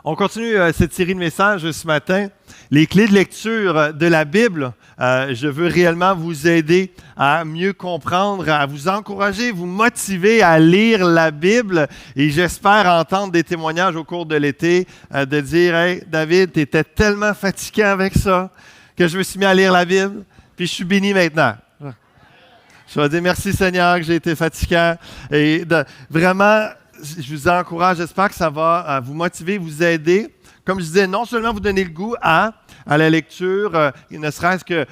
On continue cette série de messages ce matin. Les clés de lecture de la Bible. Je veux réellement vous aider à mieux comprendre, à vous encourager, vous motiver à lire la Bible. Et j'espère entendre des témoignages au cours de l'été de dire « Hey, David, tu étais tellement fatiguant avec ça que je me suis mis à lire la Bible, puis je suis béni maintenant. » Je vais dire merci Seigneur que j'ai été fatiguant. Et vraiment, je vous encourage, j'espère que ça va vous motiver, vous aider. Comme je disais, non seulement vous donner le goût à la lecture, ne serait-ce que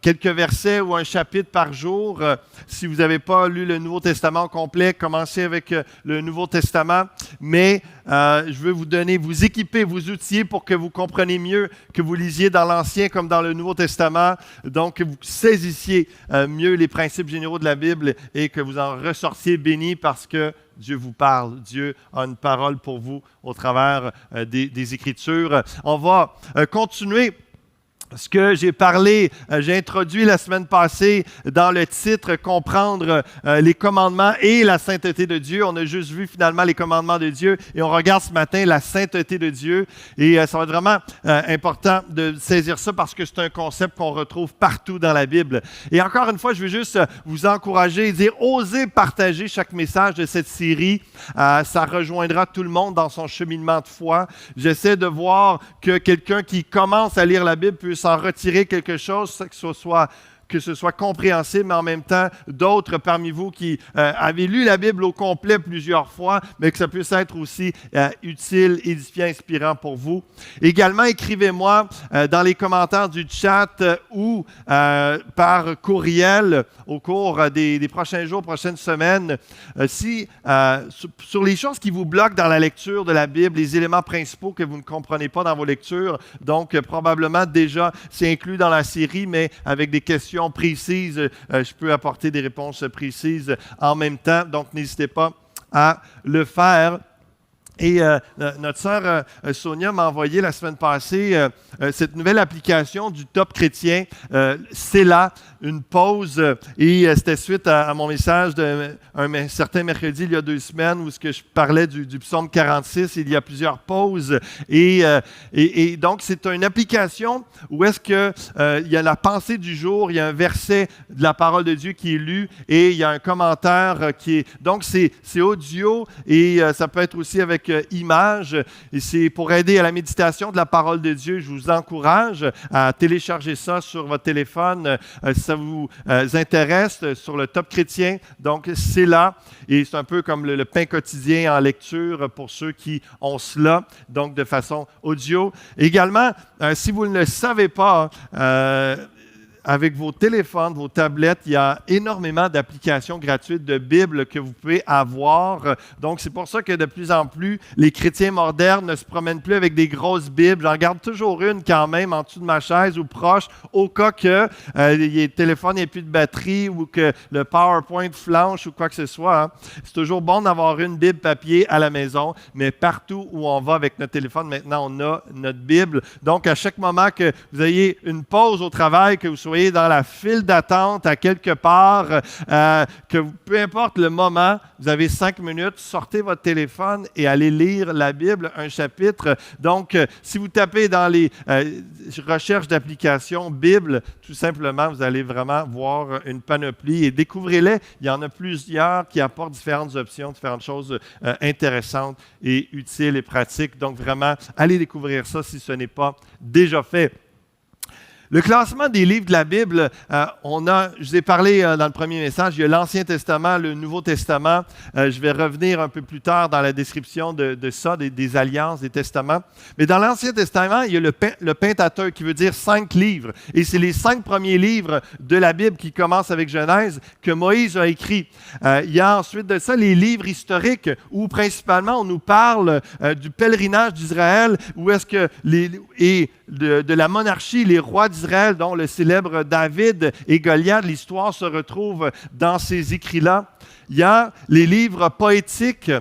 quelques versets ou un chapitre par jour. Si vous n'avez pas lu le Nouveau Testament au complet, commencez avec le Nouveau Testament. Mais je veux vous équiper, vous outiller pour que vous compreniez mieux, que vous lisiez dans l'Ancien comme dans le Nouveau Testament. Donc, que vous saisissiez mieux les principes généraux de la Bible et que vous en ressortiez bénis parce que Dieu vous parle. Dieu a une parole pour vous au travers des Écritures. On va continuer ce que j'ai parlé, j'ai introduit la semaine passée dans le titre « Comprendre les commandements et la sainteté de Dieu ». On a juste vu finalement les commandements de Dieu et on regarde ce matin la sainteté de Dieu. Et ça va être vraiment important de saisir ça parce que c'est un concept qu'on retrouve partout dans la Bible. Et encore une fois, je veux juste vous encourager et dire, osez partager chaque message de cette série. Ça rejoindra tout le monde dans son cheminement de foi. J'essaie de voir que quelqu'un qui commence à lire la Bible puisse en retirer quelque chose, que ce soit compréhensible, mais en même temps, d'autres parmi vous qui avez lu la Bible au complet plusieurs fois, mais que ça puisse être aussi utile, édifiant, inspirant pour vous. Également, écrivez-moi dans les commentaires du chat ou par courriel au cours des prochains jours, prochaines semaines, sur les choses qui vous bloquent dans la lecture de la Bible, les éléments principaux que vous ne comprenez pas dans vos lectures. Donc, probablement déjà, c'est inclus dans la série, mais avec des questions précises, je peux apporter des réponses précises en même temps. Donc, n'hésitez pas à le faire. Et notre sœur Sonia m'a envoyé la semaine passée cette nouvelle application du Top Chrétien. C'est là, une pause. Et c'était suite à mon message d'un certain mercredi, il y a 2 semaines, où je parlais du psaume 46. Il y a plusieurs pauses. Et donc, c'est une application où est-ce qu'il y a la pensée du jour, il y a un verset de la parole de Dieu qui est lu et il y a un commentaire qui est... Donc, c'est audio et ça peut être aussi avec images. Et c'est pour aider à la méditation de la parole de Dieu. Je vous encourage à télécharger ça sur votre téléphone si ça vous intéresse, sur le Top Chrétien. Donc, c'est là. Et c'est un peu comme le pain quotidien en lecture pour ceux qui ont cela, donc de façon audio. Également, si vous ne le savez pas, avec vos téléphones, vos tablettes, il y a énormément d'applications gratuites de Bible que vous pouvez avoir. Donc, c'est pour ça que de plus en plus, les chrétiens modernes ne se promènent plus avec des grosses Bibles. J'en garde toujours une quand même en dessous de ma chaise ou proche, au cas que le téléphone n'ait plus de batterie ou que le PowerPoint flanche ou quoi que ce soit. Hein. C'est toujours bon d'avoir une Bible papier à la maison, mais partout où on va avec notre téléphone, maintenant, on a notre Bible. Donc, à chaque moment que vous ayez une pause au travail, que vous soyez dans la file d'attente à quelque part, peu importe le moment, vous avez 5 minutes, sortez votre téléphone et allez lire la Bible, un chapitre. Donc, si vous tapez dans les recherches d'applications Bible, tout simplement, vous allez vraiment voir une panoplie et découvrez-les. Il y en a plusieurs qui apportent différentes options, différentes choses intéressantes et utiles et pratiques. Donc, vraiment, allez découvrir ça si ce n'est pas déjà fait. Le classement des livres de la Bible, je vous ai parlé dans le premier message, il y a l'Ancien Testament, le Nouveau Testament. Je vais revenir un peu plus tard dans la description de ça, des alliances, des testaments. Mais dans l'Ancien Testament, il y a le Pentateuque qui veut dire 5 livres. Et c'est les 5 premiers livres de la Bible qui commencent avec Genèse que Moïse a écrit. Il y a ensuite de ça les livres historiques où principalement on nous parle du pèlerinage d'Israël, où est-ce que de la monarchie, les rois d'Israël, dont le célèbre David et Goliath, l'histoire se retrouve dans ces écrits-là. Il y a les livres poétiques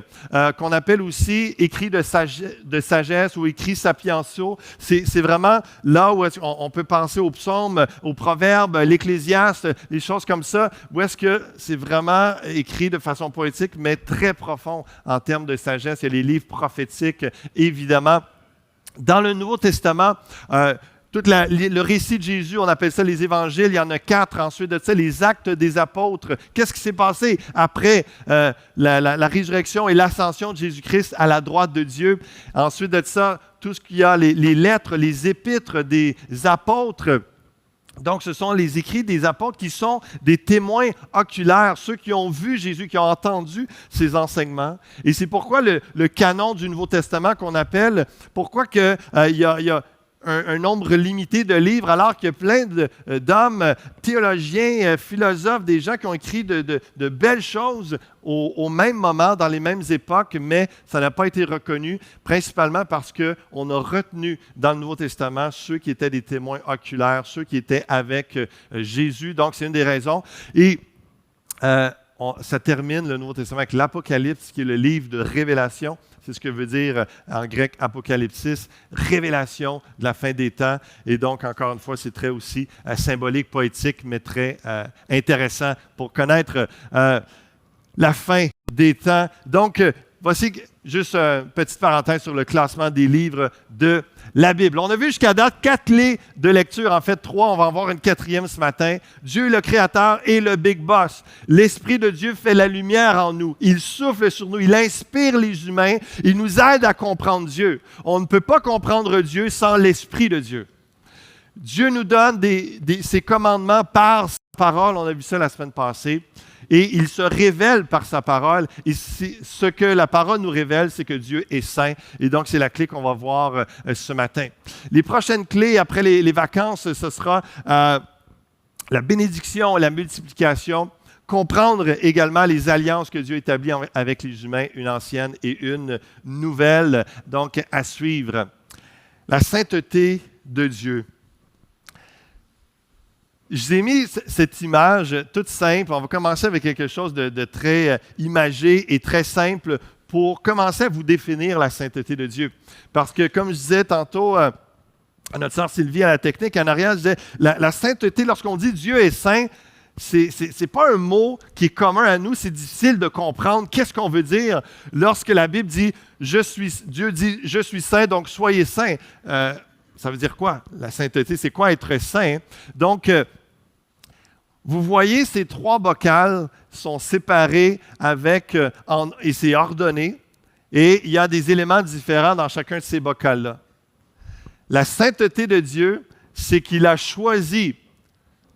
qu'on appelle aussi écrits de sagesse ou écrits sapientiaux. C'est vraiment là où on peut penser aux psaumes, aux proverbes, l'Ecclésiaste, des choses comme ça, où est-ce que c'est vraiment écrit de façon poétique, mais très profond en termes de sagesse. Il y a les livres prophétiques, évidemment. Dans le Nouveau Testament, le récit de Jésus, on appelle ça les évangiles, il y en a 4. Ensuite de ça, les actes des apôtres. Qu'est-ce qui s'est passé après la résurrection et l'ascension de Jésus-Christ à la droite de Dieu? Ensuite de ça, tout ce qu'il y a, les lettres, les épîtres des apôtres. Donc, ce sont les écrits des apôtres qui sont des témoins oculaires, ceux qui ont vu Jésus, qui ont entendu ses enseignements. Et c'est pourquoi le canon du Nouveau Testament qu'on appelle, pourquoi il y a un nombre limité de livres, alors qu'il y a plein d'hommes, théologiens, philosophes, des gens qui ont écrit de belles choses au même moment, dans les mêmes époques, mais ça n'a pas été reconnu, principalement parce qu'on a retenu dans le Nouveau Testament ceux qui étaient des témoins oculaires, ceux qui étaient avec Jésus. Donc, c'est une des raisons. Et ça termine le Nouveau Testament avec l'Apocalypse, qui est le livre de révélation. C'est ce que veut dire en grec apocalypsis, révélation de la fin des temps. Et donc, encore une fois, c'est très aussi symbolique, poétique, mais très intéressant pour connaître la fin des temps. Donc, voici juste une petite parenthèse sur le classement des livres de la Bible. On a vu jusqu'à date 4 clés de lecture, en fait 3, on va en voir une 4e ce matin. Dieu le Créateur et le Big Boss. L'Esprit de Dieu fait la lumière en nous. Il souffle sur nous, il inspire les humains, il nous aide à comprendre Dieu. On ne peut pas comprendre Dieu sans l'Esprit de Dieu. Dieu nous donne ses commandements par sa parole, on a vu ça la semaine passée. Et il se révèle par sa parole. Et ce que la parole nous révèle, c'est que Dieu est saint. Et donc, c'est la clé qu'on va voir ce matin. Les prochaines clés, après les vacances, ce sera la bénédiction, la multiplication. Comprendre également les alliances que Dieu établit avec les humains, une ancienne et une nouvelle. Donc, à suivre. La sainteté de Dieu. Je vous ai mis cette image toute simple. On va commencer avec quelque chose de très imagé et très simple pour commencer à vous définir la sainteté de Dieu. Parce que, comme je disais tantôt à notre sœur Sylvie à la technique, en arrière, je disais, la sainteté, lorsqu'on dit Dieu est saint, c'est pas un mot qui est commun à nous, c'est difficile de comprendre qu'est-ce qu'on veut dire lorsque la Bible dit Dieu dit je suis saint, donc soyez saints. Ça veut dire quoi? La sainteté, c'est quoi être saint? Donc, vous voyez, ces 3 bocals sont séparés et c'est ordonné, et il y a des éléments différents dans chacun de ces bocals-là. La sainteté de Dieu, c'est qu'il a choisi,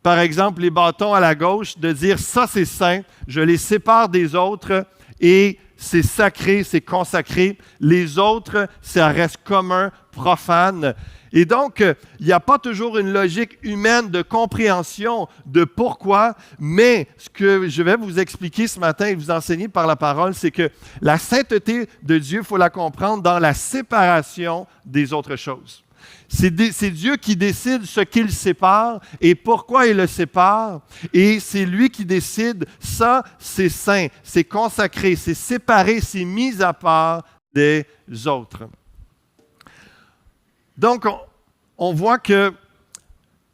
par exemple, les bâtons à la gauche, de dire « ça c'est saint, je les sépare des autres et c'est sacré, c'est consacré. Les autres, ça reste commun, profane. » Et donc, il n'y a pas toujours une logique humaine de compréhension de pourquoi, mais ce que je vais vous expliquer ce matin et vous enseigner par la parole, c'est que la sainteté de Dieu, il faut la comprendre dans la séparation des autres choses. C'est Dieu qui décide ce qu'il sépare et pourquoi il le sépare. Et c'est lui qui décide, ça, c'est saint, c'est consacré, c'est séparé, c'est mis à part des autres. Donc, on voit que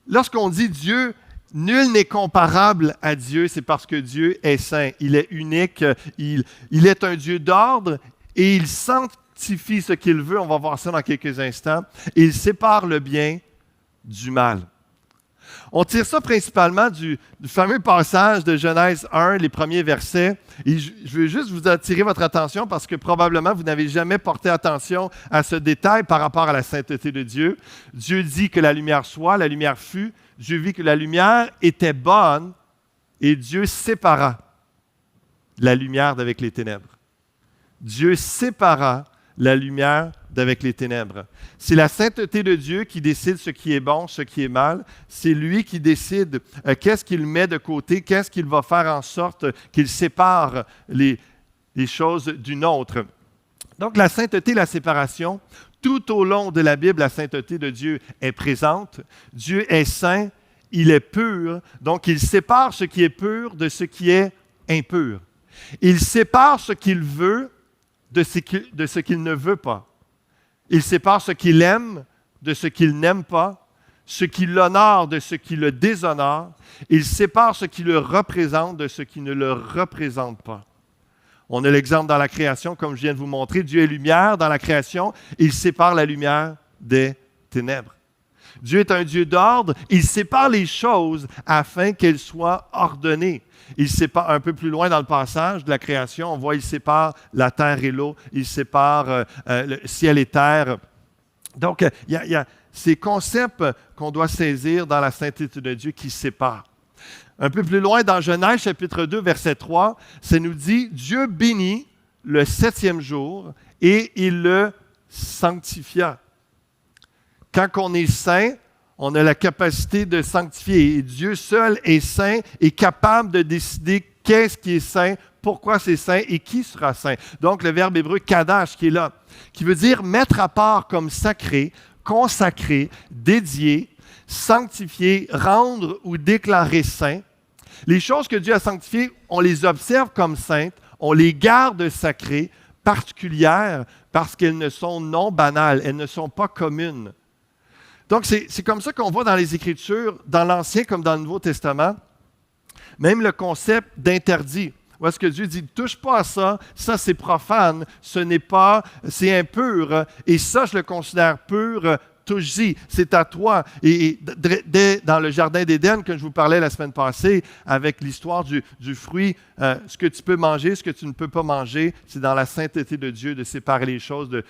lorsqu'on dit Dieu, nul n'est comparable à Dieu, c'est parce que Dieu est saint. Il est unique, il est un Dieu d'ordre et il sanctifie ce qu'il veut. On va voir ça dans quelques instants. Et il sépare le bien du mal. On tire ça principalement du fameux passage de Genèse 1, les premiers versets. Et je veux juste vous attirer votre attention parce que probablement vous n'avez jamais porté attention à ce détail par rapport à la sainteté de Dieu. Dieu dit que la lumière soit, la lumière fut. Dieu vit que la lumière était bonne et Dieu sépara la lumière d'avec les ténèbres. Dieu sépara la lumière d'avec les ténèbres. C'est la sainteté de Dieu qui décide ce qui est bon, ce qui est mal. C'est lui qui décide qu'est-ce qu'il met de côté, qu'est-ce qu'il va faire en sorte qu'il sépare les choses d'une autre. Donc la sainteté, la séparation, tout au long de la Bible, la sainteté de Dieu est présente. Dieu est saint, il est pur, donc il sépare ce qui est pur de ce qui est impur. Il sépare ce qu'il veut de ce qu'il ne veut pas. Il sépare ce qu'il aime de ce qu'il n'aime pas, ce qui l'honore de ce qui le déshonore. Il sépare ce qui le représente de ce qui ne le représente pas. On a l'exemple dans la création, comme je viens de vous montrer. Dieu est lumière dans la création. Il sépare la lumière des ténèbres. Dieu est un Dieu d'ordre. Il sépare les choses afin qu'elles soient ordonnées. Il sépare un peu plus loin dans le passage de la création, on voit il sépare la terre et l'eau, il sépare le ciel et terre. Donc, il y a ces concepts qu'on doit saisir dans la sainteté de Dieu qui séparent. Un peu plus loin dans Genèse chapitre 2, verset 3, ça nous dit « Dieu bénit le 7e jour et il le sanctifia ». Quand on est saint, on a la capacité de sanctifier. Et Dieu seul est saint et capable de décider qu'est-ce qui est saint, pourquoi c'est saint et qui sera saint. Donc, le verbe hébreu « kadash » qui est là, qui veut dire mettre à part comme sacré, consacré, dédié, sanctifié, rendre ou déclarer saint. Les choses que Dieu a sanctifiées, on les observe comme saintes, on les garde sacrées, particulières, parce qu'elles ne sont non banales, elles ne sont pas communes. Donc, c'est comme ça qu'on voit dans les Écritures, dans l'Ancien comme dans le Nouveau Testament, même le concept d'interdit. Où est-ce que Dieu dit, ne touche pas à ça, ça c'est profane, ce n'est pas, c'est impur, et ça je le considère pur, touche-y, c'est à toi. Et dès dans le jardin d'Éden que je vous parlais la semaine passée, avec l'histoire du fruit, ce que tu peux manger, ce que tu ne peux pas manger, c'est dans la sainteté de Dieu de séparer les choses, de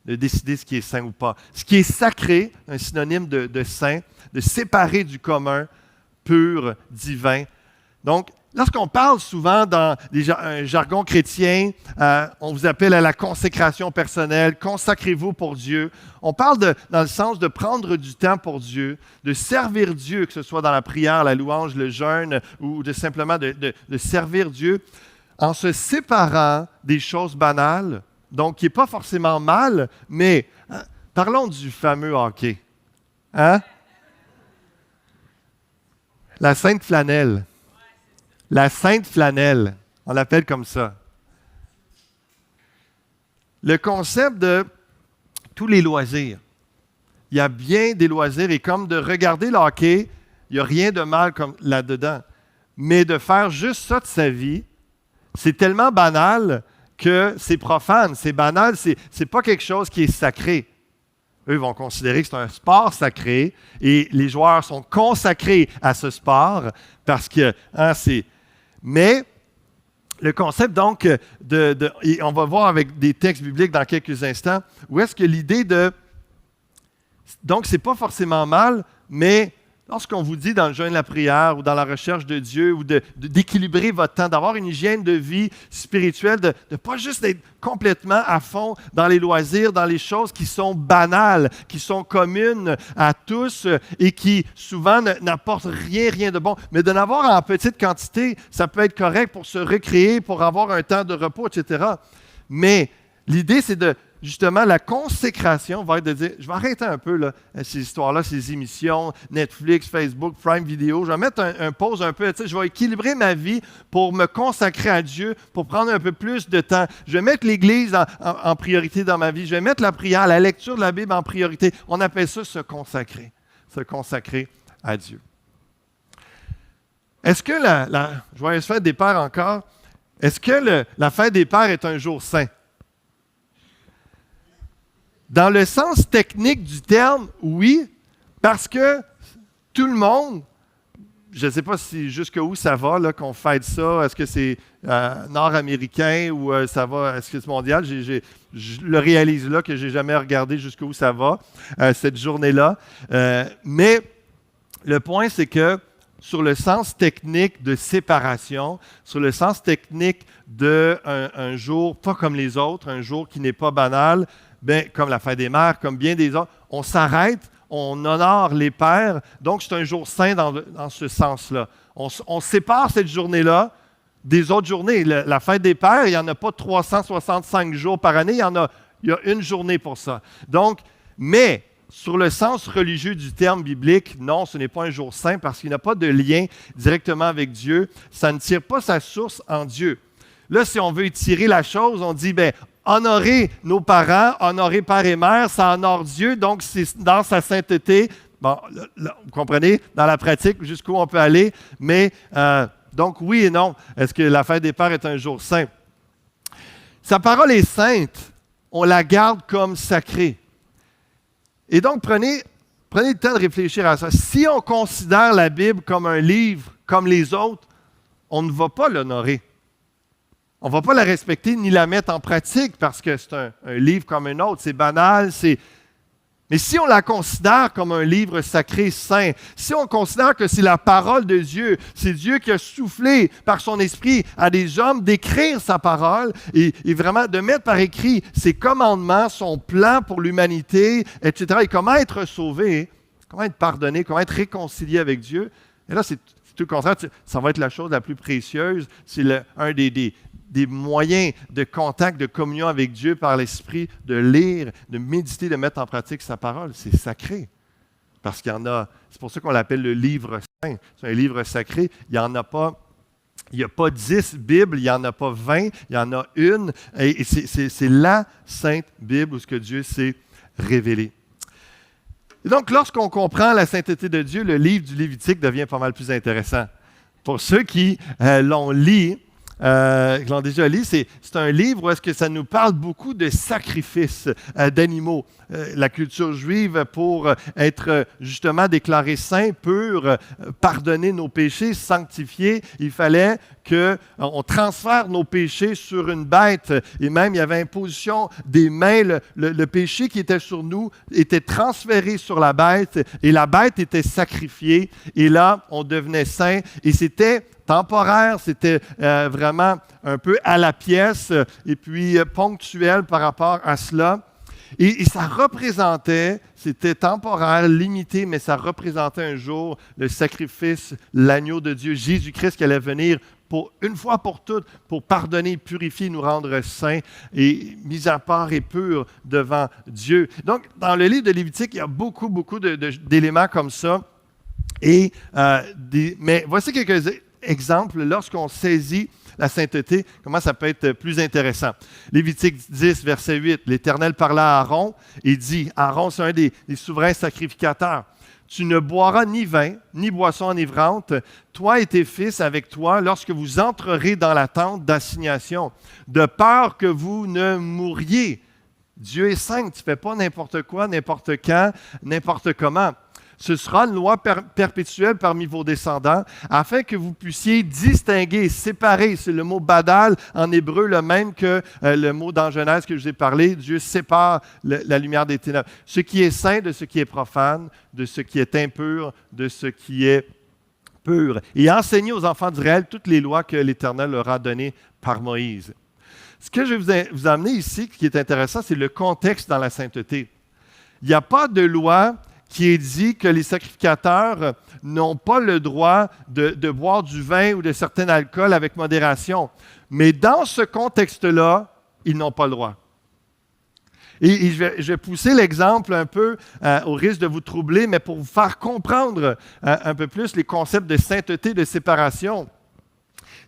décider ce qui est saint ou pas. Ce qui est sacré, un synonyme de saint, de séparer du commun, pur, divin. Donc, lorsqu'on parle souvent dans un jargon chrétien, on vous appelle à la consécration personnelle, consacrez-vous pour Dieu. On parle dans le sens de prendre du temps pour Dieu, de servir Dieu, que ce soit dans la prière, la louange, le jeûne, ou de simplement de servir Dieu, en se séparant des choses banales, donc qui n'est pas forcément mal, mais parlons du fameux hockey. Hein? La sainte flanelle. La sainte flanelle, on l'appelle comme ça. Le concept de tous les loisirs. Il y a bien des loisirs et comme de regarder le hockey, il n'y a rien de mal comme là-dedans. Mais de faire juste ça de sa vie, c'est tellement banal que c'est profane, c'est banal, c'est pas quelque chose qui est sacré. Eux vont considérer que c'est un sport sacré et les joueurs sont consacrés à ce sport parce que c'est... Mais le concept, donc, et on va voir avec des textes bibliques dans quelques instants, où est-ce que l'idée de... Donc, ce n'est pas forcément mal, mais lorsqu'on vous dit dans le jeûne de la prière ou dans la recherche de Dieu ou d'équilibrer votre temps, d'avoir une hygiène de vie spirituelle, de ne pas juste être complètement à fond dans les loisirs, dans les choses qui sont banales, qui sont communes à tous et qui souvent n'apportent rien de bon, mais de n'avoir en petite quantité, ça peut être correct pour se recréer, pour avoir un temps de repos, etc. Mais l'idée, c'est de justement, la consécration va être de dire, je vais arrêter un peu là, ces histoires-là, ces émissions, Netflix, Facebook, Prime Video, je vais mettre un pause un peu, je vais équilibrer ma vie pour me consacrer à Dieu, pour prendre un peu plus de temps. Je vais mettre l'Église en priorité dans ma vie, je vais mettre la prière, la lecture de la Bible en priorité. On appelle ça se consacrer à Dieu. Est-ce que je vais fête des Pères encore, est-ce que la fête des Pères est un jour saint? Dans le sens technique du terme, oui, parce que tout le monde, je ne sais pas jusqu'où ça va, là, qu'on fête ça, est-ce que c'est nord-américain ou ça va, est-ce que c'est mondial? Je le réalise là que je n'ai jamais regardé jusqu'où ça va, cette journée-là. Mais le point, c'est que sur le sens technique de séparation, sur le sens technique d'un jour pas comme les autres, un jour qui n'est pas banal, bien, comme la fête des mères, comme bien des autres, on s'arrête, on honore les pères, donc c'est un jour saint dans ce sens-là. On sépare cette journée-là des autres journées. La fête des pères, il n'y en a pas 365 jours par année, il y a une journée pour ça. Donc, mais sur le sens religieux du terme biblique, non, ce n'est pas un jour saint parce qu'il n'a pas de lien directement avec Dieu. Ça ne tire pas sa source en Dieu. Là, si on veut étirer la chose, on dit, bien, honorer nos parents, honorer père et mère, ça honore Dieu, donc c'est dans sa sainteté. Bon, là, vous comprenez, dans la pratique, jusqu'où on peut aller. Mais, donc oui et non. Est-ce que la fête des pères est un jour saint? Sa parole est sainte. On la garde comme sacrée. Et donc, prenez le temps de réfléchir à ça. Si on considère la Bible comme un livre, comme les autres, on ne va pas l'honorer. On ne va pas la respecter ni la mettre en pratique parce que c'est un livre comme un autre. C'est banal, Mais si on la considère comme un livre sacré, saint, si on considère que c'est la parole de Dieu, c'est Dieu qui a soufflé par son esprit à des hommes d'écrire sa parole et vraiment de mettre par écrit ses commandements, son plan pour l'humanité, etc. Et comment être sauvé, comment être pardonné, comment être réconcilié avec Dieu. Et là, c'est tout le contraire. Ça va être la chose la plus précieuse. C'est un des moyens de contact, de communion avec Dieu par l'Esprit, de lire, de méditer, de mettre en pratique sa parole. C'est sacré. Parce qu'il y en a, c'est pour ça qu'on l'appelle le livre saint. C'est un livre sacré. Il n'y en a pas, il n'y a pas 10 Bibles, il n'y en a pas 20, il y en a une. Et c'est la sainte Bible où ce que Dieu s'est révélé. Et donc, lorsqu'on comprend la sainteté de Dieu, le livre du Lévitique devient pas mal plus intéressant. Pour ceux qui l'ont lu, qui l'ont déjà lu, c'est un livre où est-ce que ça nous parle beaucoup de sacrifices d'animaux. La culture juive, pour être justement déclaré saint, pur, pardonner nos péchés, sanctifier, il fallait qu'on transfère nos péchés sur une bête. Et même, il y avait imposition des mains. Le péché qui était sur nous était transféré sur la bête et la bête était sacrifiée. Et là, on devenait saint. Et c'était temporaire, c'était vraiment un peu à la pièce et puis ponctuel par rapport à cela. Et ça représentait, c'était temporaire, limité, mais ça représentait un jour le sacrifice, l'agneau de Dieu, Jésus-Christ qui allait venir pour une fois pour toutes, pour pardonner, purifier, nous rendre saints et mis à part et purs devant Dieu. Donc, dans le livre de Lévitique, il y a beaucoup d'éléments comme ça. Mais voici quelques exemples lorsqu'on saisit la sainteté, comment ça peut être plus intéressant. Lévitique 10, verset 8, l'Éternel parla à Aaron et dit, Aaron, c'est un des souverains sacrificateurs, tu ne boiras ni vin, ni boisson enivrante, toi et tes fils avec toi, lorsque vous entrerez dans la tente d'assignation, de peur que vous ne mouriez. Dieu est saint, tu ne fais pas n'importe quoi, n'importe quand, n'importe comment. Ce sera une loi perpétuelle parmi vos descendants, afin que vous puissiez distinguer, séparer. C'est le mot badal en hébreu, le même que le mot dans Genèse que je vous ai parlé. Dieu sépare la lumière des ténèbres. Ce qui est saint de ce qui est profane, de ce qui est impur, de ce qui est pur. Et enseigner aux enfants d'Israël toutes les lois que l'Éternel leur a données par Moïse. Ce que je vais vous amener ici, qui est intéressant, c'est le contexte dans la sainteté. Il n'y a pas de loi qui est dit que les sacrificateurs n'ont pas le droit de boire du vin ou de certains alcools avec modération. Mais dans ce contexte-là, ils n'ont pas le droit. Et je vais pousser l'exemple un peu au risque de vous troubler, mais pour vous faire comprendre un peu plus les concepts de sainteté, de séparation.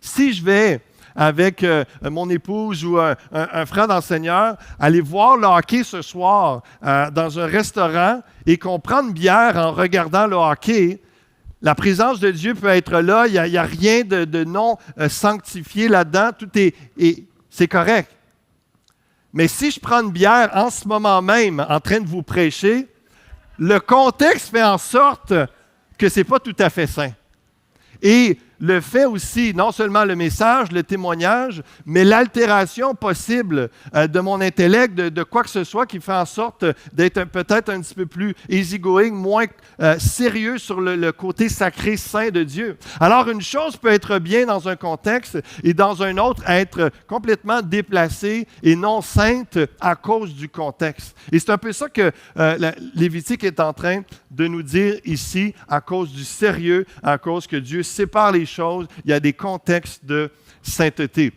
Si je vais avec mon épouse ou un frère d'enseigneur, aller voir le hockey ce soir dans un restaurant et qu'on prend une bière en regardant le hockey, la présence de Dieu peut être là, il n'y a rien de non sanctifié là-dedans, tout c'est correct. Mais si je prends une bière en ce moment même en train de vous prêcher, le contexte fait en sorte que ce n'est pas tout à fait sain. Et le fait aussi, non seulement le message, le témoignage, mais l'altération possible de mon intellect, de quoi que ce soit qui fait en sorte d'être peut-être un petit peu plus easygoing, moins sérieux sur le côté sacré, saint de Dieu. Alors, une chose peut être bien dans un contexte et dans un autre être complètement déplacée et non sainte à cause du contexte. Et c'est un peu ça que Lévitique est en train de nous dire ici, à cause du sérieux, à cause que Dieu sépare les choses, il y a des contextes de sainteté.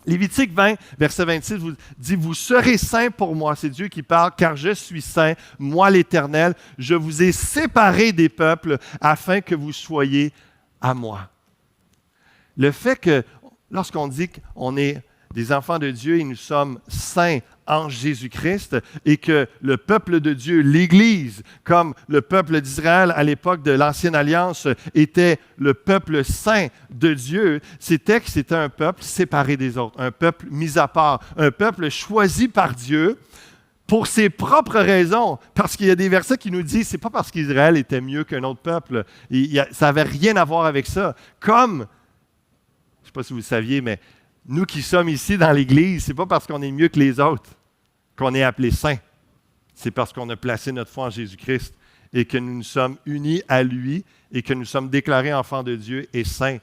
Lévitique 20, verset 26, vous dit « Vous serez saints pour moi », c'est Dieu qui parle, « car je suis saint, moi l'Éternel, je vous ai séparés des peuples afin que vous soyez à moi. » Le fait que, lorsqu'on dit qu'on est des enfants de Dieu et nous sommes saints en Jésus-Christ et que le peuple de Dieu, l'Église, comme le peuple d'Israël à l'époque de l'Ancienne Alliance, était le peuple saint de Dieu, c'était que c'était un peuple séparé des autres, un peuple mis à part, un peuple choisi par Dieu pour ses propres raisons, parce qu'il y a des versets qui nous disent, c'est pas parce qu'Israël était mieux qu'un autre peuple, ça n'avait rien à voir avec ça. Comme, je ne sais pas si vous le saviez, mais nous qui sommes ici dans l'Église, c'est pas parce qu'on est mieux que les autres qu'on est appelés saints. C'est parce qu'on a placé notre foi en Jésus-Christ et que nous nous sommes unis à lui et que nous sommes déclarés enfants de Dieu et saints.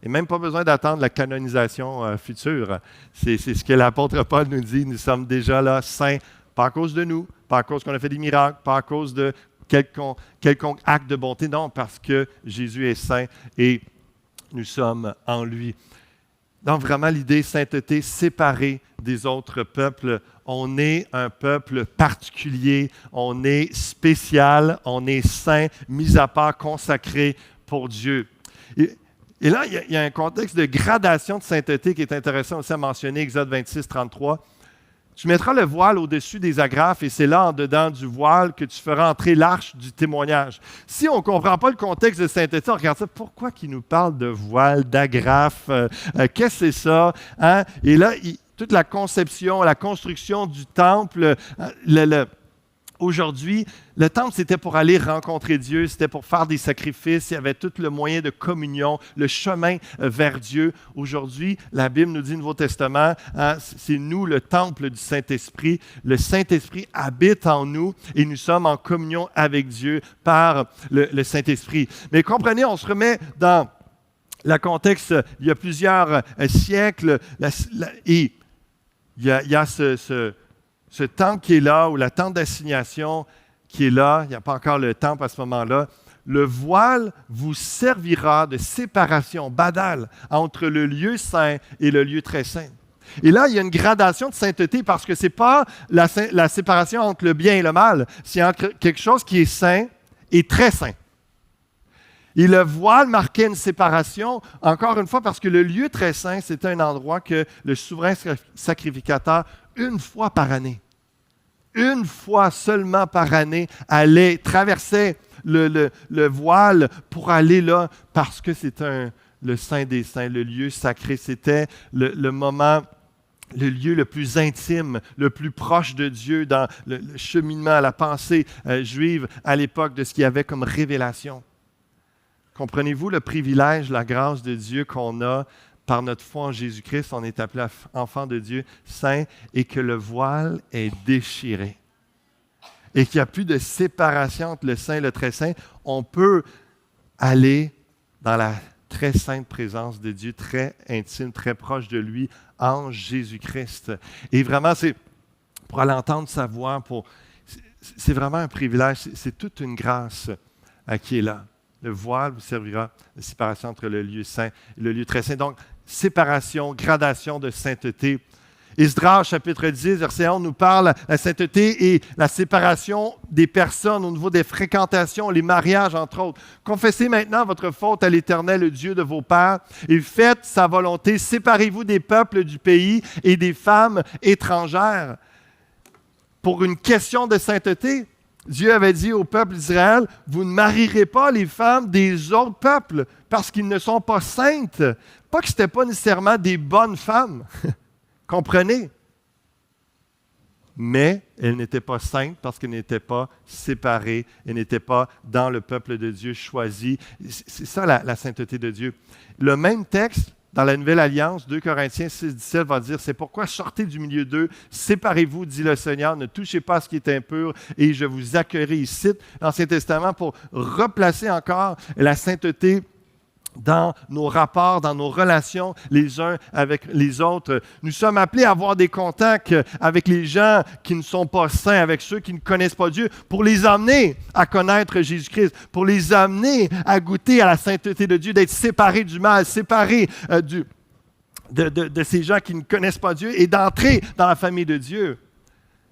Et même pas besoin d'attendre la canonisation future. C'est ce que l'apôtre Paul nous dit. Nous sommes déjà là, saints, pas à cause de nous, pas à cause qu'on a fait des miracles, pas à cause de quelconque acte de bonté, non, parce que Jésus est saint et nous sommes en lui. Donc vraiment l'idée, sainteté, séparée des autres peuples. On est un peuple particulier, on est spécial, on est saint, mis à part, consacré pour Dieu. Et là, il y a un contexte de gradation de sainteté qui est intéressant aussi à mentionner, Exode 26, 33. Tu mettras le voile au-dessus des agrafes et c'est là, en dedans du voile, que tu feras entrer l'arche du témoignage. Si on ne comprend pas le contexte de sainteté, on regarde ça, pourquoi qu'il nous parle de voile, d'agrafe? Qu'est-ce que c'est ça? Hein? Et là, toute la conception, la construction du temple, aujourd'hui, le temple, c'était pour aller rencontrer Dieu, c'était pour faire des sacrifices, il y avait tout le moyen de communion, le chemin vers Dieu. Aujourd'hui, la Bible nous dit, Nouveau Testament, hein, c'est nous le temple du Saint-Esprit. Le Saint-Esprit habite en nous et nous sommes en communion avec Dieu par le Saint-Esprit. Mais comprenez, on se remet dans le contexte, il y a plusieurs siècles, et il y a ce temple qui est là, ou la tente d'assignation qui est là, il n'y a pas encore le temple à ce moment-là, le voile vous servira de séparation, badal, entre le lieu saint et le lieu très saint. Et là, il y a une gradation de sainteté parce que ce n'est pas la séparation entre le bien et le mal, c'est entre quelque chose qui est saint et très saint. Et le voile marquait une séparation, encore une fois, parce que le lieu très saint, c'était un endroit que le souverain sacrificateur, une fois par année, une fois seulement par année, traversait le voile pour aller là, parce que c'était le Saint des Saints, le lieu sacré. C'était le moment, le lieu le plus intime, le plus proche de Dieu dans le cheminement, la pensée juive à l'époque de ce qu'il y avait comme révélation. Comprenez-vous le privilège, la grâce de Dieu qu'on a par notre foi en Jésus-Christ? On est appelé enfant de Dieu, saint, et que le voile est déchiré. Et qu'il n'y a plus de séparation entre le saint et le très saint. On peut aller dans la très sainte présence de Dieu, très intime, très proche de lui, en Jésus-Christ. Et vraiment, c'est pour aller entendre sa voix, c'est vraiment un privilège, c'est toute une grâce qui est là. Le voile vous servira de séparation entre le lieu saint et le lieu très saint. Donc, séparation, gradation de sainteté. Esdras, chapitre 10, verset 11, nous parle de la sainteté et la séparation des personnes au niveau des fréquentations, les mariages, entre autres. Confessez maintenant votre faute à l'Éternel, le Dieu de vos pères, et faites sa volonté. Séparez-vous des peuples du pays et des femmes étrangères. Pour une question de sainteté, Dieu avait dit au peuple d'Israël, vous ne marierez pas les femmes des autres peuples parce qu'ils ne sont pas saintes. Pas que ce n'étaient pas nécessairement des bonnes femmes, comprenez? Mais elles n'étaient pas saintes parce qu'elles n'étaient pas séparées, elles n'étaient pas dans le peuple de Dieu choisi. C'est ça la sainteté de Dieu. Le même texte, dans la Nouvelle Alliance, 2 Corinthiens 6, 17 va dire, c'est pourquoi sortez du milieu d'eux, séparez-vous, dit le Seigneur, ne touchez pas à ce qui est impur et je vous accueillerai. Il cite l'Ancien Testament pour replacer encore la sainteté dans nos rapports, dans nos relations les uns avec les autres. Nous sommes appelés à avoir des contacts avec les gens qui ne sont pas saints, avec ceux qui ne connaissent pas Dieu, pour les amener à connaître Jésus-Christ, pour les amener à goûter à la sainteté de Dieu, d'être séparés du mal, séparés de ces gens qui ne connaissent pas Dieu et d'entrer dans la famille de Dieu.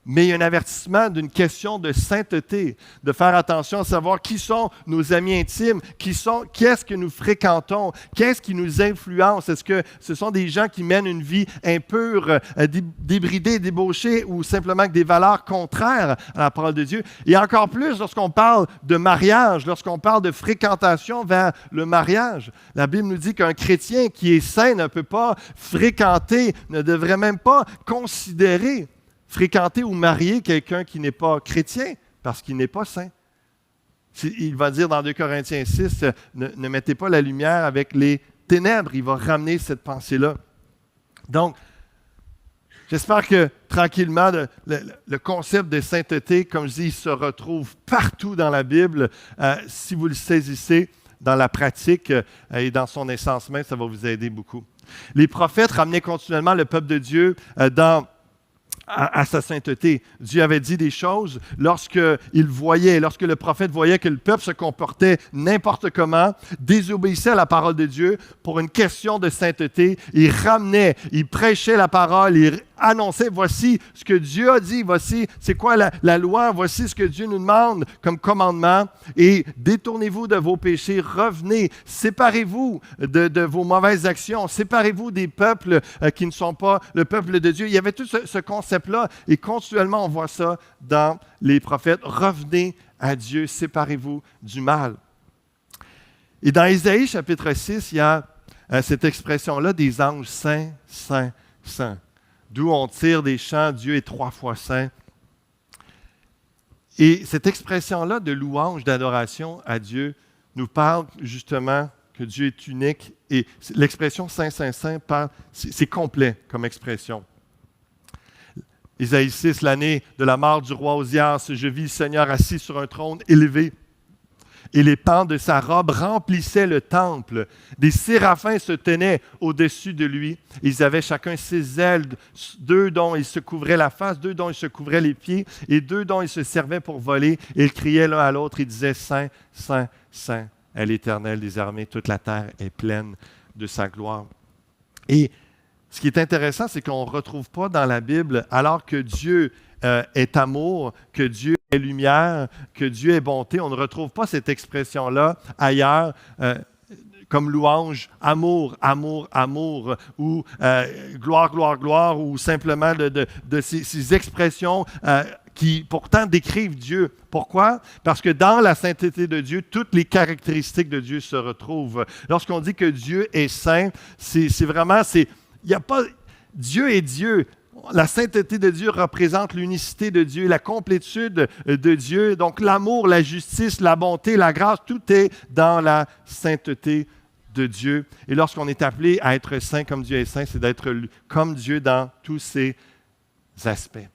Mais il y a un avertissement d'une question de sainteté, de faire attention à savoir qui sont nos amis intimes, qu'est-ce que nous fréquentons, qu'est-ce qui nous influence. Est-ce que ce sont des gens qui mènent une vie impure, débridée, débauchée ou simplement avec des valeurs contraires à la parole de Dieu? Et encore plus lorsqu'on parle de mariage, lorsqu'on parle de fréquentation vers le mariage. La Bible nous dit qu'un chrétien qui est saint ne peut pas fréquenter, ne devrait même pas considérer fréquenter ou marier quelqu'un qui n'est pas chrétien parce qu'il n'est pas saint. Il va dire dans 2 Corinthiens 6, ne mettez pas la lumière avec les ténèbres. Il va ramener cette pensée-là. Donc, j'espère que tranquillement, le concept de sainteté, comme je dis, il se retrouve partout dans la Bible. Si vous le saisissez dans la pratique et dans son essence même, ça va vous aider beaucoup. Les prophètes ramenaient continuellement le peuple de Dieu à sa sainteté. Dieu avait dit des choses lorsque le prophète voyait que le peuple se comportait n'importe comment, désobéissait à la parole de Dieu pour une question de sainteté. Il ramenait, il prêchait la parole, il annonçait, voici ce que Dieu a dit, voici c'est quoi la loi, voici ce que Dieu nous demande comme commandement, et détournez-vous de vos péchés, revenez, séparez-vous de vos mauvaises actions, séparez-vous des peuples qui ne sont pas le peuple de Dieu. Il y avait tout ce concept-là, et continuellement on voit ça dans les prophètes. Revenez à Dieu, séparez-vous du mal. Et dans Ésaïe chapitre 6, il y a cette expression-là des anges saints, saints, saints. D'où on tire des chants, Dieu est 3 fois saint. Et cette expression-là de louange, d'adoration à Dieu, nous parle justement que Dieu est unique. Et l'expression Saint, Saint, Saint, c'est complet comme expression. Ésaïe 6, l'année de la mort du roi Osias, je vis le Seigneur assis sur un trône élevé. Et les pans de sa robe remplissaient le temple. Des séraphins se tenaient au-dessus de lui. Ils avaient chacun 6 ailes, 2 dont ils se couvraient la face, 2 dont ils se couvraient les pieds, et 2 dont ils se servaient pour voler. Et ils criaient l'un à l'autre, ils disaient « Saint, Saint, Saint est l'Éternel des armées, toute la terre est pleine de sa gloire. » Et ce qui est intéressant, c'est qu'on ne retrouve pas dans la Bible, alors que Dieu est amour, que Dieu est lumière, que Dieu est bonté. On ne retrouve pas cette expression-là ailleurs comme louange, amour, amour, amour, ou gloire, gloire, gloire, ou simplement de ces expressions qui pourtant décrivent Dieu. Pourquoi? Parce que dans la sainteté de Dieu, toutes les caractéristiques de Dieu se retrouvent. Lorsqu'on dit que Dieu est saint, c'est vraiment, il n'y a pas, Dieu est Dieu. La sainteté de Dieu représente l'unicité de Dieu, la complétude de Dieu. Donc l'amour, la justice, la bonté, la grâce, tout est dans la sainteté de Dieu. Et lorsqu'on est appelé à être saint comme Dieu est saint, c'est d'être comme Dieu dans tous ses aspects.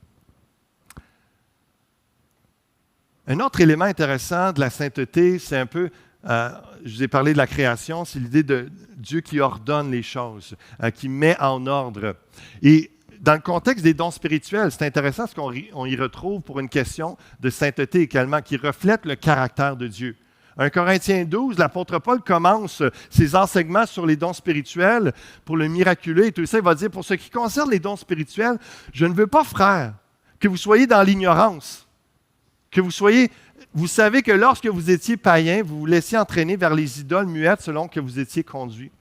Un autre élément intéressant de la sainteté, c'est un peu, je vous ai parlé de la création, c'est l'idée de Dieu qui ordonne les choses, qui met en ordre. Et dans le contexte des dons spirituels, c'est intéressant ce qu'on y retrouve pour une question de sainteté également, qui reflète le caractère de Dieu. 1 Corinthiens 12, l'apôtre Paul commence ses enseignements sur les dons spirituels pour le miraculeux et tout ça. Il va dire, pour ce qui concerne les dons spirituels, je ne veux pas, frères, que vous soyez dans l'ignorance, que vous savez que lorsque vous étiez païens, vous vous laissiez entraîner vers les idoles muettes selon que vous étiez conduits.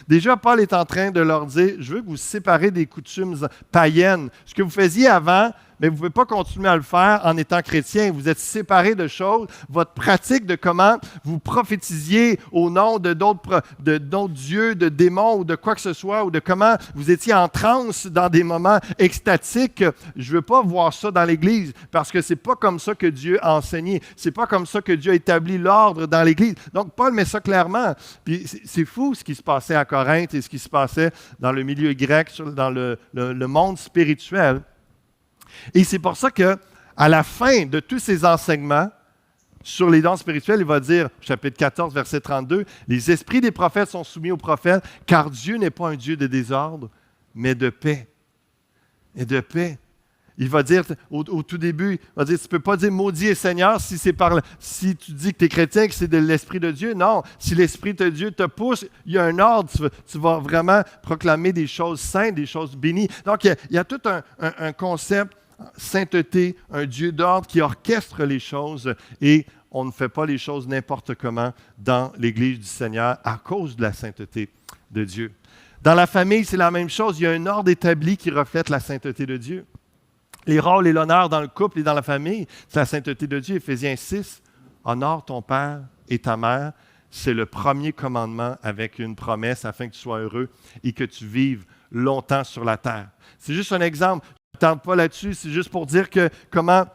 Déjà, Paul est en train de leur dire, je veux que vous vous séparez des coutumes païennes. Ce que vous faisiez avant, mais vous ne pouvez pas continuer à le faire en étant chrétien. Vous êtes séparés de choses. Votre pratique de comment vous prophétisiez au nom de d'autres dieux, de démons ou de quoi que ce soit, ou de comment vous étiez en transe dans des moments extatiques. Je ne veux pas voir ça dans l'Église parce que ce n'est pas comme ça que Dieu a enseigné. Ce n'est pas comme ça que Dieu a établi l'ordre dans l'Église. Donc, Paul met ça clairement. Puis c'est fou ce qui se passait à Corinthe et ce qui se passait dans le milieu grec, dans le monde spirituel. Et c'est pour ça qu'à la fin de tous ces enseignements sur les dons spirituels, il va dire, chapitre 14, verset 32, « Les esprits des prophètes sont soumis aux prophètes, car Dieu n'est pas un Dieu de désordre, mais de paix. » Et de paix. Il va dire, au tout début, il va dire, tu ne peux pas dire « maudit est Seigneur » si tu dis que tu es chrétien, que c'est de l'Esprit de Dieu. Non, si l'Esprit de Dieu te pousse, il y a un ordre, tu vas vraiment proclamer des choses saintes, des choses bénies. Donc, il y a tout un concept, sainteté, un Dieu d'ordre qui orchestre les choses et on ne fait pas les choses n'importe comment dans l'Église du Seigneur à cause de la sainteté de Dieu. Dans la famille, c'est la même chose. Il y a un ordre établi qui reflète la sainteté de Dieu. Les rôles et l'honneur dans le couple et dans la famille, c'est la sainteté de Dieu. Éphésiens 6, « Honore ton père et ta mère », c'est le premier commandement avec une promesse afin que tu sois heureux et que tu vives longtemps sur la terre. C'est juste un exemple. ne tente pas là-dessus, c'est juste pour dire que comment,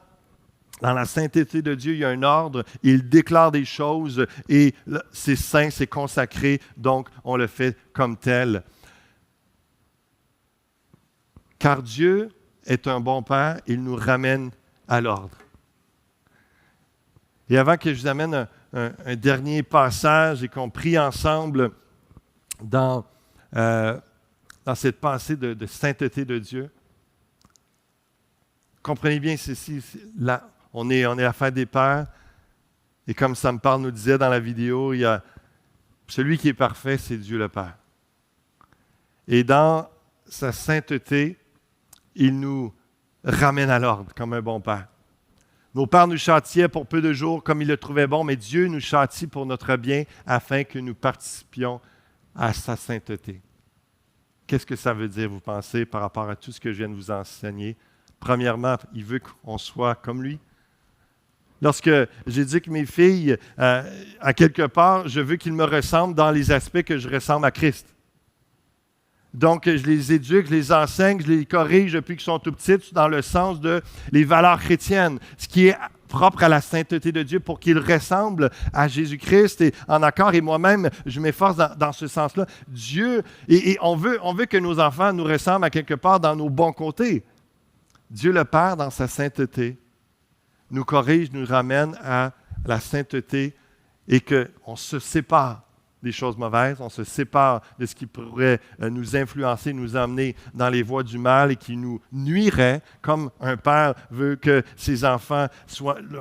dans la sainteté de Dieu, il y a un ordre, il déclare des choses et c'est saint, c'est consacré, donc on le fait comme tel. Car Dieu est un bon Père, il nous ramène à l'ordre. Et avant que je vous amène un dernier passage et qu'on prie ensemble dans cette pensée de sainteté de Dieu, comprenez bien ceci, là, on est l'affaire des pères, et comme Sam Parle nous disait dans la vidéo, il y a celui qui est parfait, c'est Dieu le Père. Et dans sa sainteté, il nous ramène à l'ordre comme un bon Père. Nos pères nous châtiaient pour peu de jours comme ils le trouvaient bon, mais Dieu nous châtie pour notre bien afin que nous participions à sa sainteté. Qu'est-ce que ça veut dire, vous pensez, par rapport à tout ce que je viens de vous enseigner? Premièrement, il veut qu'on soit comme lui. Lorsque j'éduque mes filles, à quelque part, je veux qu'ils me ressemblent dans les aspects que je ressemble à Christ. Donc, je les éduque, je les enseigne, je les corrige depuis qu'ils sont tout petits dans le sens de les valeurs chrétiennes, ce qui est propre à la sainteté de Dieu pour qu'ils ressemblent à Jésus-Christ et en accord. Et moi-même, je m'efforce dans ce sens-là. Dieu, et on veut que nos enfants nous ressemblent à quelque part dans nos bons côtés. Dieu le Père, dans sa sainteté, nous corrige, nous ramène à la sainteté et qu'on se sépare des choses mauvaises, on se sépare de ce qui pourrait nous influencer, nous emmener dans les voies du mal et qui nous nuirait, comme un père veut que ses enfants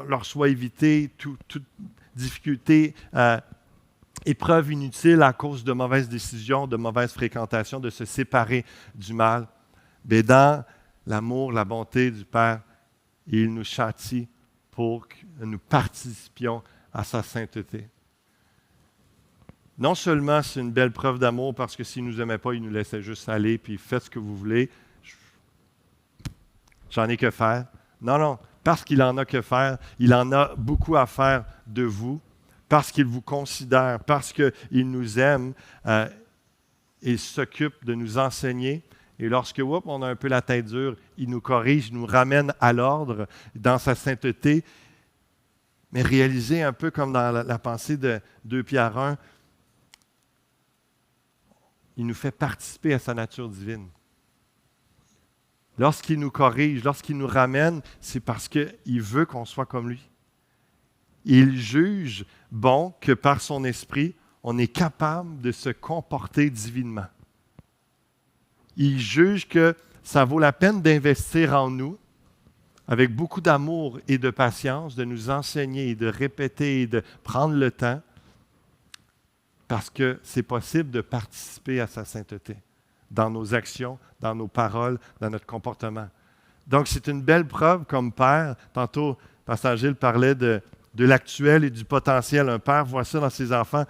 leur soient évités toute difficulté, épreuve inutile à cause de mauvaises décisions, de mauvaises fréquentations, de se séparer du mal. Mais dans l'amour, la bonté du Père, il nous châtie pour que nous participions à sa sainteté. Non seulement c'est une belle preuve d'amour parce que s'il ne nous aimait pas, il nous laissait juste aller puis faites ce que vous voulez. J'en ai que faire. Non, parce qu'il en a que faire, il en a beaucoup à faire de vous, parce qu'il vous considère, parce qu'il nous aime, il s'occupe de nous enseigner. Et lorsque on a un peu la tête dure, il nous corrige, nous ramène à l'ordre dans sa sainteté. Mais réalisez un peu comme dans la pensée de 2 Pierre 1, il nous fait participer à sa nature divine. Lorsqu'il nous corrige, lorsqu'il nous ramène, c'est parce qu'il veut qu'on soit comme lui. Il juge bon que par son esprit, on est capable de se comporter divinement. Il juge que ça vaut la peine d'investir en nous, avec beaucoup d'amour et de patience, de nous enseigner, de répéter et de prendre le temps, parce que c'est possible de participer à sa sainteté, dans nos actions, dans nos paroles, dans notre comportement. Donc, c'est une belle preuve comme père. Tantôt, Pasteur Gilles parlait de l'actuel et du potentiel. Un père voit ça dans ses enfants.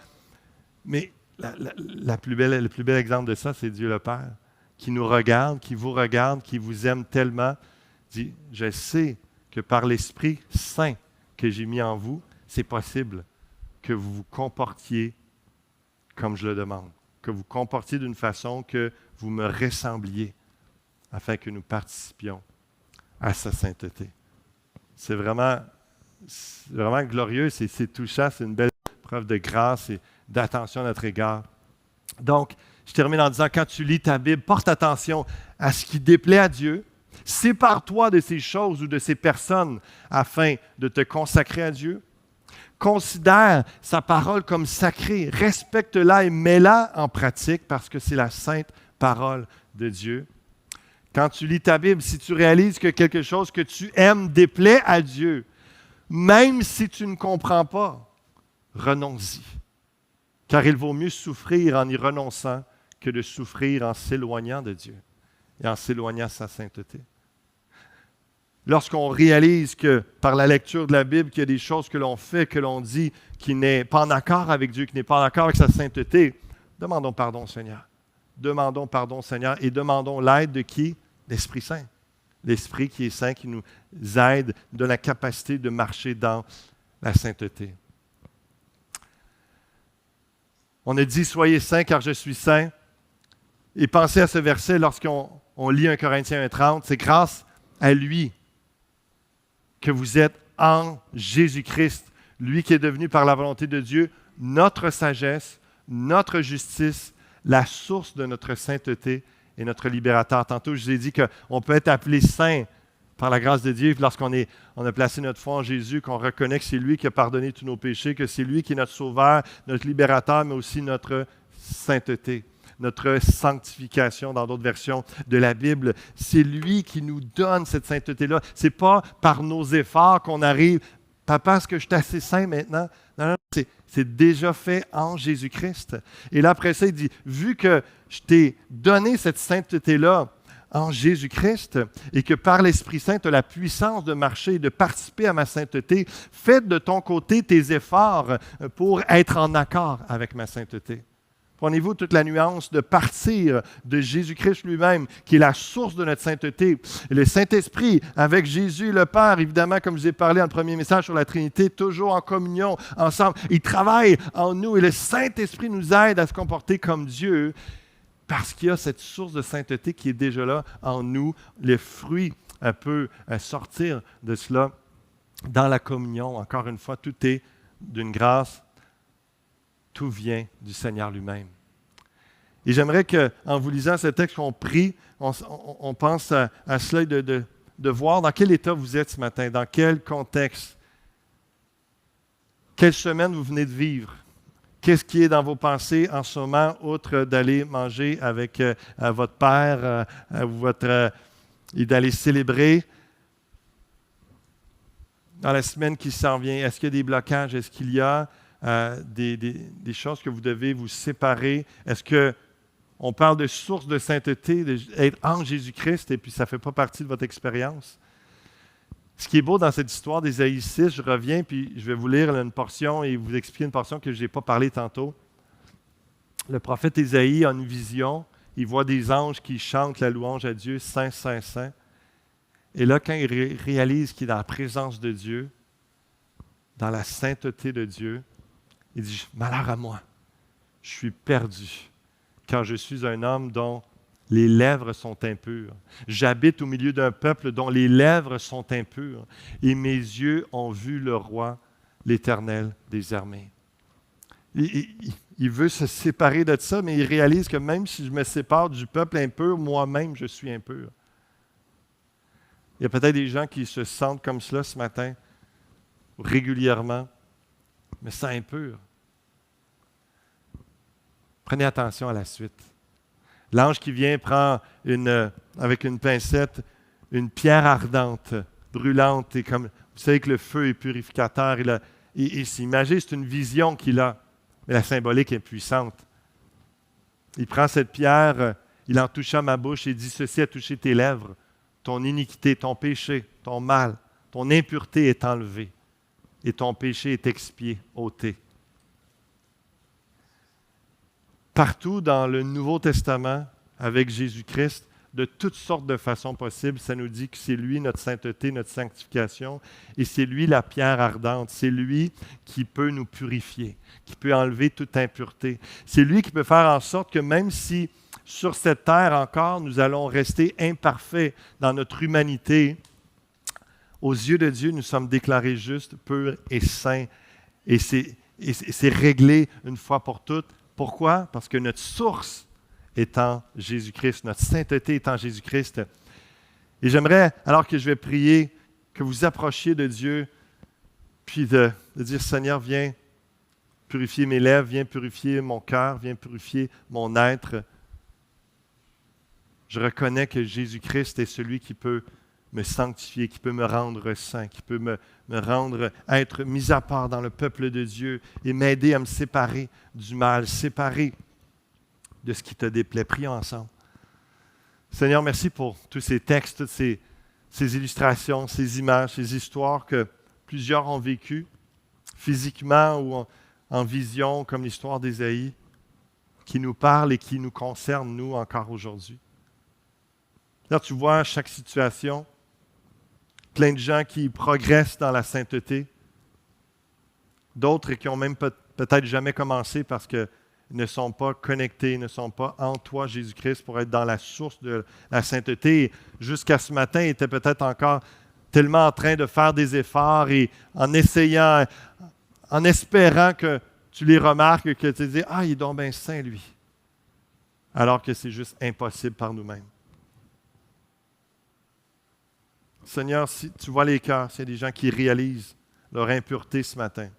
Mais le plus bel exemple de ça, c'est Dieu le Père, qui nous regarde, qui vous aime tellement, dit, je sais que par l'Esprit Saint que j'ai mis en vous, c'est possible que vous vous comportiez comme je le demande, que vous comportiez d'une façon que vous me ressembliez, afin que nous participions à sa sainteté. C'est vraiment glorieux, c'est touchant, c'est une belle preuve de grâce et d'attention à notre égard. Donc, je termine en disant, quand tu lis ta Bible, porte attention à ce qui déplaît à Dieu, sépare-toi de ces choses ou de ces personnes afin de te consacrer à Dieu. Considère sa parole comme sacrée, respecte-la et mets-la en pratique parce que c'est la sainte parole de Dieu. Quand tu lis ta Bible, si tu réalises que quelque chose que tu aimes déplaît à Dieu, même si tu ne comprends pas, renonce-y. Car il vaut mieux souffrir en y renonçant que de souffrir en s'éloignant de Dieu et en s'éloignant de sa sainteté. Lorsqu'on réalise que par la lecture de la Bible, qu'il y a des choses que l'on fait, que l'on dit, qui n'est pas en accord avec Dieu, qui n'est pas en accord avec sa sainteté, demandons pardon, Seigneur. Demandons pardon, Seigneur, et demandons l'aide de qui? L'Esprit Saint. L'Esprit qui est saint, qui nous aide, nous donne la capacité de marcher dans la sainteté. On a dit, soyez saints car je suis saint. Et pensez à ce verset lorsqu'on on lit 1 Corinthiens 1,30, c'est grâce à lui que vous êtes en Jésus-Christ, lui qui est devenu par la volonté de Dieu notre sagesse, notre justice, la source de notre sainteté et notre libérateur. Tantôt, je vous ai dit qu'on peut être appelé saint par la grâce de Dieu lorsqu'on a placé notre foi en Jésus, qu'on reconnaît que c'est lui qui a pardonné tous nos péchés, que c'est lui qui est notre sauveur, notre libérateur, mais aussi notre sainteté, notre sanctification dans d'autres versions de la Bible. C'est lui qui nous donne cette sainteté-là. Ce n'est pas par nos efforts qu'on arrive. Papa, est-ce que je suis assez saint maintenant? Non, c'est déjà fait en Jésus-Christ. Et là, après ça, il dit, vu que je t'ai donné cette sainteté-là en Jésus-Christ et que par l'Esprit Saint, tu as la puissance de marcher et de participer à ma sainteté, fais de ton côté tes efforts pour être en accord avec ma sainteté. Prenez-vous toute la nuance de partir de Jésus-Christ lui-même, qui est la source de notre sainteté. Et le Saint-Esprit, avec Jésus le Père, évidemment, comme je vous ai parlé dans le premier message sur la Trinité, toujours en communion, ensemble. Il travaille en nous et le Saint-Esprit nous aide à se comporter comme Dieu parce qu'il y a cette source de sainteté qui est déjà là en nous. Les fruits peuvent sortir de cela dans la communion. Encore une fois, tout est d'une grâce. Tout vient du Seigneur lui-même. Et j'aimerais qu'en vous lisant ce texte, qu'on prie, on pense à cela de voir dans quel état vous êtes ce matin, dans quel contexte, quelle semaine vous venez de vivre, qu'est-ce qui est dans vos pensées en ce moment, outre d'aller manger avec votre père et d'aller célébrer. Dans la semaine qui s'en vient, est-ce qu'il y a des blocages? Est-ce qu'il y a des choses que vous devez vous séparer? Est-ce qu'on parle de source de sainteté, d'être en Jésus-Christ, et puis ça ne fait pas partie de votre expérience? Ce qui est beau dans cette histoire d'Ésaïe 6, je reviens, puis je vais vous lire une portion et vous expliquer une portion que je n'ai pas parlé tantôt. Le prophète Ésaïe a une vision, il voit des anges qui chantent la louange à Dieu, Saint, Saint, Saint. Et là, quand il réalise qu'il est dans la présence de Dieu, dans la sainteté de Dieu, il dit, malheur à moi, je suis perdu, quand je suis un homme dont les lèvres sont impures. J'habite au milieu d'un peuple dont les lèvres sont impures, et mes yeux ont vu le roi, l'Éternel des armées. Il veut se séparer de ça, mais il réalise que même si je me sépare du peuple impur, moi-même, je suis impur. Il y a peut-être des gens qui se sentent comme cela ce matin, régulièrement, mais c'est impur. Prenez attention à la suite. L'ange qui vient prend avec une pincette une pierre ardente, brûlante, et comme vous savez que le feu est purificateur. Il s'imagine, c'est une vision qu'il a, mais la symbolique est puissante. Il prend cette pierre, il en toucha ma bouche et dit, ceci a touché tes lèvres, ton iniquité, ton péché, ton mal, ton impureté est enlevée. Et ton péché est expié, ôté. Partout dans le Nouveau Testament, avec Jésus-Christ, de toutes sortes de façons possibles, ça nous dit que c'est lui notre sainteté, notre sanctification, et c'est lui la pierre ardente. C'est lui qui peut nous purifier, qui peut enlever toute impureté. C'est lui qui peut faire en sorte que même si sur cette terre encore, nous allons rester imparfaits dans notre humanité, aux yeux de Dieu, nous sommes déclarés justes, purs et saints. Et c'est réglé une fois pour toutes. Pourquoi? Parce que notre source est en Jésus-Christ. Notre sainteté est en Jésus-Christ. Et j'aimerais, alors que je vais prier, que vous approchiez de Dieu, puis de dire, Seigneur, viens purifier mes lèvres, viens purifier mon cœur, viens purifier mon être. Je reconnais que Jésus-Christ est celui qui peut me sanctifier, qui peut me rendre saint, qui peut me rendre être mis à part dans le peuple de Dieu et m'aider à me séparer du mal, séparer de ce qui te déplaît. Prions ensemble. Seigneur, merci pour tous ces textes, toutes ces illustrations, ces images, ces histoires que plusieurs ont vécues, physiquement ou en vision, comme l'histoire d'Ésaïe, qui nous parle et qui nous concerne, nous, encore aujourd'hui. Là, tu vois chaque situation, plein de gens qui progressent dans la sainteté, d'autres qui n'ont même peut-être jamais commencé parce qu'ils Ils ne sont pas connectés, ils ne sont pas en toi, Jésus-Christ, pour être dans la source de la sainteté. Et jusqu'à ce matin, ils étaient peut-être encore tellement en train de faire des efforts et en essayant, en espérant que tu les remarques, que tu te dis « Ah, il est donc bien saint, lui ». Alors que c'est juste impossible par nous-mêmes. Seigneur, si tu vois les cœurs, c'est des gens qui réalisent leur impureté ce matin,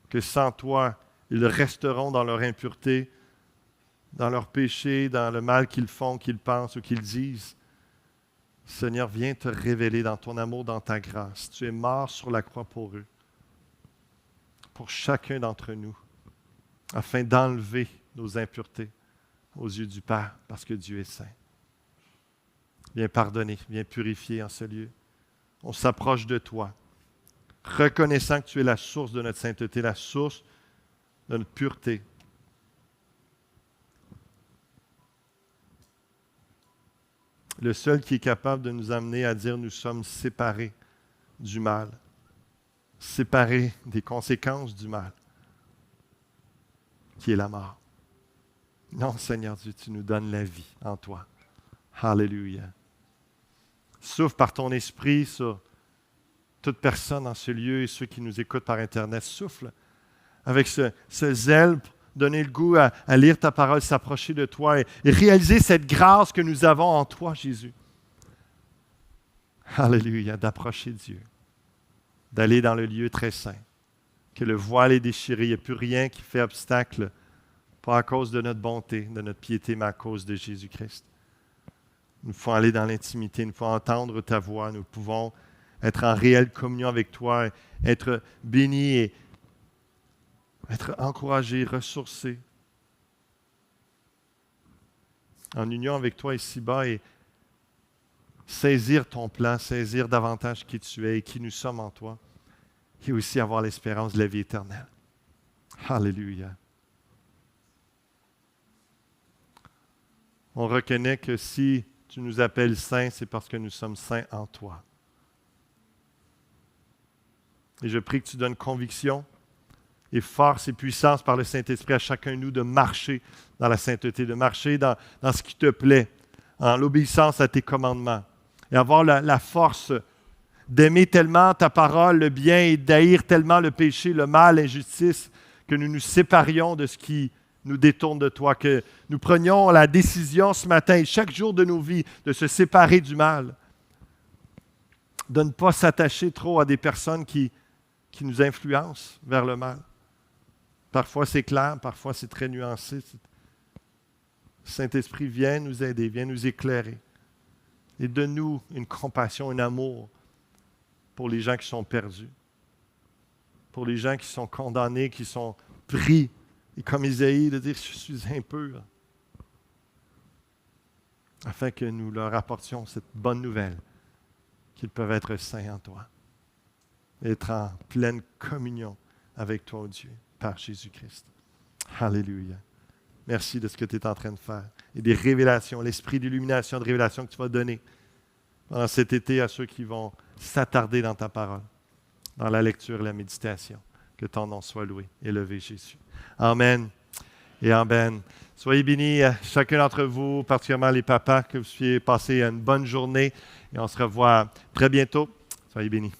que sans toi, ils resteront dans leur impureté, dans leur péché, dans le mal qu'ils font, qu'ils pensent ou qu'ils disent. Seigneur, viens te révéler dans ton amour, dans ta grâce. Tu es mort sur la croix pour eux, pour chacun d'entre nous, afin d'enlever nos impuretés aux yeux du Père, parce que Dieu est saint. Viens pardonner, viens purifier en ce lieu. On s'approche de toi, reconnaissant que tu es la source de notre sainteté, la source de notre pureté. Le seul qui est capable de nous amener à dire nous sommes séparés du mal, séparés des conséquences du mal, qui est la mort. Non, Seigneur Dieu, tu nous donnes la vie en toi. Alléluia. Souffle par ton esprit sur toute personne dans ce lieu et ceux qui nous écoutent par Internet. Souffle avec ce zèle pour donner le goût à lire ta parole, s'approcher de toi et réaliser cette grâce que nous avons en toi, Jésus. Alléluia, d'approcher Dieu, d'aller dans le lieu très saint, que le voile est déchiré, il n'y a plus rien qui fait obstacle, pas à cause de notre bonté, de notre piété, mais à cause de Jésus-Christ. Nous pouvons aller dans l'intimité, nous pouvons entendre ta voix, nous pouvons être en réelle communion avec toi, être bénis et être encouragés, ressourcés, en union avec toi ici-bas et saisir ton plan, saisir davantage qui tu es et qui nous sommes en toi, et aussi avoir l'espérance de la vie éternelle. Alléluia. On reconnaît que si tu nous appelles saints, c'est parce que nous sommes saints en toi. Et je prie que tu donnes conviction et force et puissance par le Saint-Esprit à chacun de nous de marcher dans la sainteté, de marcher dans ce qui te plaît, en l'obéissance à tes commandements, et avoir la force d'aimer tellement ta parole, le bien, et d'haïr tellement le péché, le mal, l'injustice, que nous nous séparions de ce qui nous détourne de toi, que nous prenions la décision ce matin et chaque jour de nos vies de se séparer du mal, de ne pas s'attacher trop à des personnes qui nous influencent vers le mal. Parfois c'est clair, parfois c'est très nuancé. Le Saint-Esprit vient nous aider, vient nous éclairer et donne-nous une compassion, un amour pour les gens qui sont perdus, pour les gens qui sont condamnés, qui sont pris. Et comme Isaïe, de dire « je suis impur », afin que nous leur apportions cette bonne nouvelle qu'ils peuvent être saints en toi, être en pleine communion avec toi, oh Dieu, par Jésus-Christ. Alléluia. Merci de ce que tu es en train de faire et des révélations, l'esprit d'illumination, de révélation que tu vas donner pendant cet été à ceux qui vont s'attarder dans ta parole, dans la lecture et la méditation. Que ton nom soit loué, élevé Jésus. Amen et amen. Soyez bénis, chacun d'entre vous, particulièrement les papas, que vous puissiez passer une bonne journée et on se revoit très bientôt. Soyez bénis.